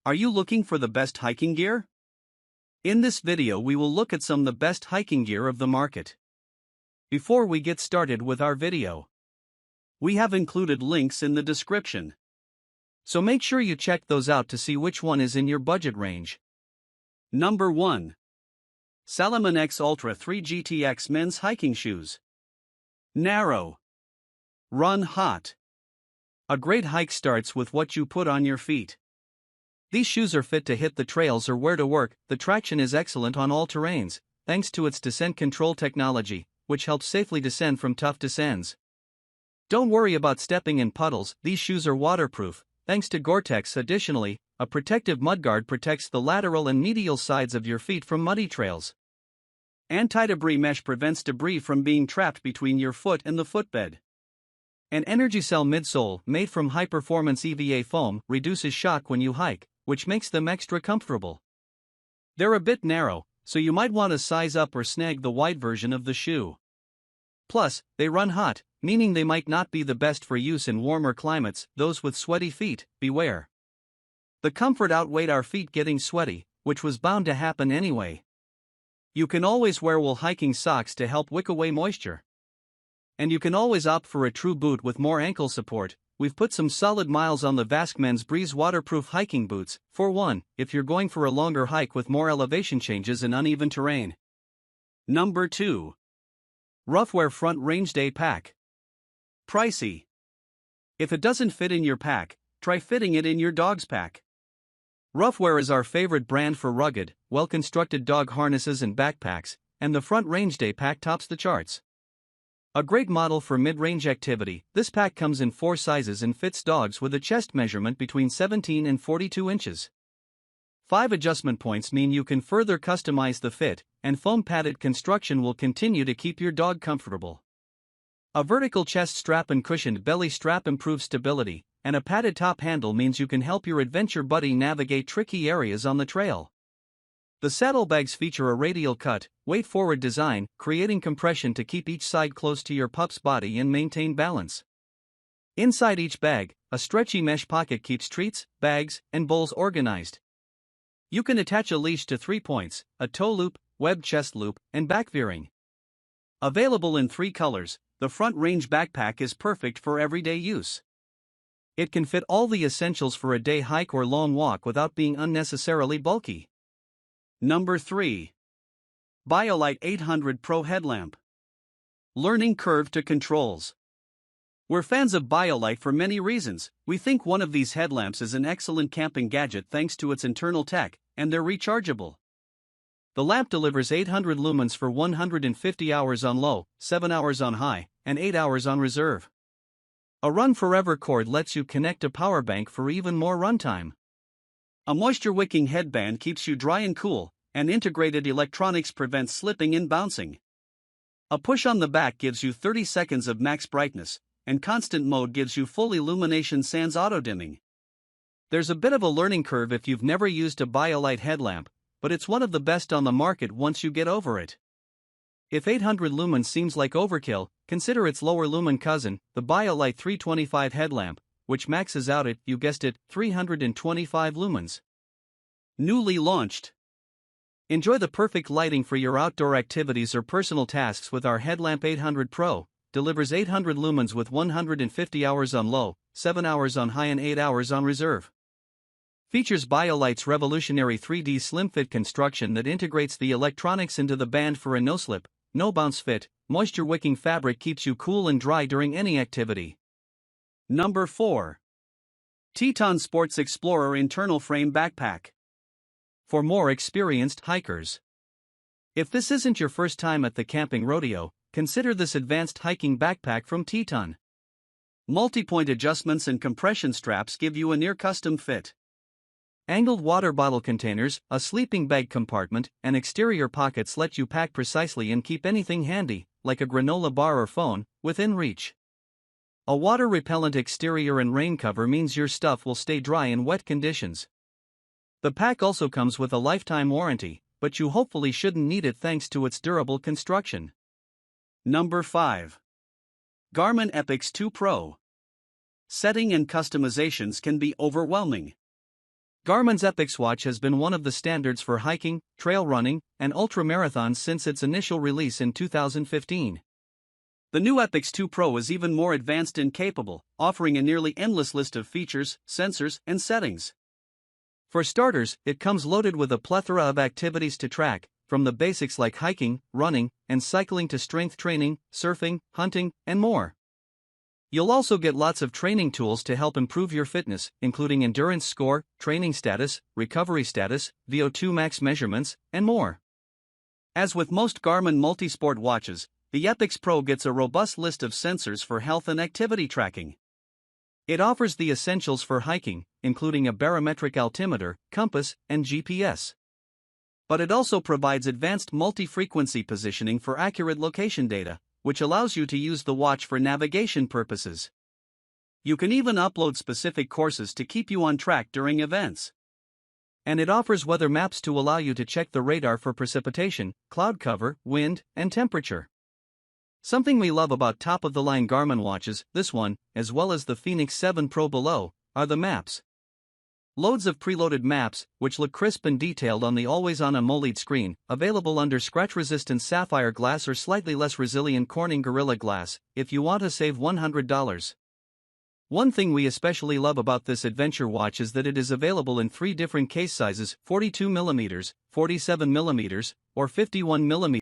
Are you looking for the best hiking gear? In this video we will look at some of the best hiking gear of the market. Before we get started with our video, we have included links in the description. So make sure you check those out to see which one is in your budget range. Number 1. Salomon X Ultra 3 GTX Men's Hiking Shoes. Narrow. Run hot. A great hike starts with what you put on your feet. These shoes are fit to hit the trails or where to work. The traction is excellent on all terrains, thanks to its descent control technology, which helps safely descend from tough descents. Don't worry about stepping in puddles, these shoes are waterproof, thanks to Gore-Tex. Additionally, a protective mudguard protects the lateral and medial sides of your feet from muddy trails. Anti-debris mesh prevents debris from being trapped between your foot and the footbed. An energy cell midsole, made from high-performance EVA foam, reduces shock when you hike, which makes them extra comfortable. They're a bit narrow, so you might want to size up or snag the wide version of the shoe. Plus, they run hot, meaning they might not be the best for use in warmer climates. Those with sweaty feet, beware. The comfort outweighed our feet getting sweaty, which was bound to happen anyway. You can always wear wool hiking socks to help wick away moisture. And you can always opt for a true boot with more ankle support. We've put some solid miles on the Vask Men's Breeze waterproof hiking boots, for one, if you're going for a longer hike with more elevation changes and uneven terrain. Number 2. Roughwear Front Range Day Pack. Pricey. If it doesn't fit in your pack, try fitting it in your dog's pack. Roughwear is our favorite brand for rugged, well-constructed dog harnesses and backpacks, and the Front Range Day Pack tops the charts. A great model for mid-range activity, this pack comes in 4 sizes and fits dogs with a chest measurement between 17 and 42 inches. 5 adjustment points mean you can further customize the fit, and foam-padded construction will continue to keep your dog comfortable. A vertical chest strap and cushioned belly strap improves stability, and a padded top handle means you can help your adventure buddy navigate tricky areas on the trail. The saddlebags feature a radial cut, weight-forward design, creating compression to keep each side close to your pup's body and maintain balance. Inside each bag, a stretchy mesh pocket keeps treats, bags, and bowls organized. You can attach a leash to 3 points, a toe loop, web chest loop, and back veering. Available in 3 colors, the Front Range backpack is perfect for everyday use. It can fit all the essentials for a day hike or long walk without being unnecessarily bulky. Number 3. BioLite 800 Pro Headlamp. Learning curve to controls. We're fans of BioLite for many reasons. We think one of these headlamps is an excellent camping gadget thanks to its internal tech, and they're rechargeable. The lamp delivers 800 lumens for 150 hours on low, 7 hours on high, and 8 hours on reserve. A Run Forever cord lets you connect a power bank for even more runtime. A moisture-wicking headband keeps you dry and cool, and integrated electronics prevents slipping and bouncing. A push on the back gives you 30 seconds of max brightness, and constant mode gives you full illumination sans auto-dimming. There's a bit of a learning curve if you've never used a BioLite headlamp, but it's one of the best on the market once you get over it. If 800 lumens seems like overkill, consider its lower lumen cousin, the BioLite 325 headlamp, which maxes out at, you guessed it, 325 lumens. Newly launched. Enjoy the perfect lighting for your outdoor activities or personal tasks with our Headlamp 800 Pro. Delivers 800 lumens with 150 hours on low, 7 hours on high and 8 hours on reserve. Features BioLite's revolutionary 3D slim fit construction that integrates the electronics into the band for a no-slip, no-bounce fit. Moisture-wicking fabric keeps you cool and dry during any activity. Number 4. Teton Sports Explorer Internal Frame Backpack. For more experienced hikers. If this isn't your first time at the camping rodeo, consider this advanced hiking backpack from Teton. Multi-point adjustments and compression straps give you a near-custom fit. Angled water bottle containers, a sleeping bag compartment, and exterior pockets let you pack precisely and keep anything handy, like a granola bar or phone, within reach. A water-repellent exterior and rain cover means your stuff will stay dry in wet conditions. The pack also comes with a lifetime warranty, but you hopefully shouldn't need it thanks to its durable construction. Number 5. Garmin Epix 2 Pro. Setting and customizations can be overwhelming. Garmin's Epix watch has been one of the standards for hiking, trail running, and ultramarathons since its initial release in 2015. The new Epix 2 Pro is even more advanced and capable, offering a nearly endless list of features, sensors, and settings. For starters, it comes loaded with a plethora of activities to track, from the basics like hiking, running, and cycling to strength training, surfing, hunting, and more. You'll also get lots of training tools to help improve your fitness, including endurance score, training status, recovery status, VO2 max measurements, and more. As with most Garmin multi-sport watches, the Epix Pro gets a robust list of sensors for health and activity tracking. It offers the essentials for hiking, including a barometric altimeter, compass, and GPS. But it also provides advanced multi-frequency positioning for accurate location data, which allows you to use the watch for navigation purposes. You can even upload specific courses to keep you on track during events. And it offers weather maps to allow you to check the radar for precipitation, cloud cover, wind, and temperature. Something we love about top-of-the-line Garmin watches, this one, as well as the Fenix 7 Pro below, are the maps. Loads of preloaded maps, which look crisp and detailed on the always-on AMOLED screen, available under scratch-resistant sapphire glass or slightly less resilient Corning Gorilla Glass, if you want to save $100. One thing we especially love about this adventure watch is that it is available in 3 different case sizes: 42mm, 47mm, or 51mm.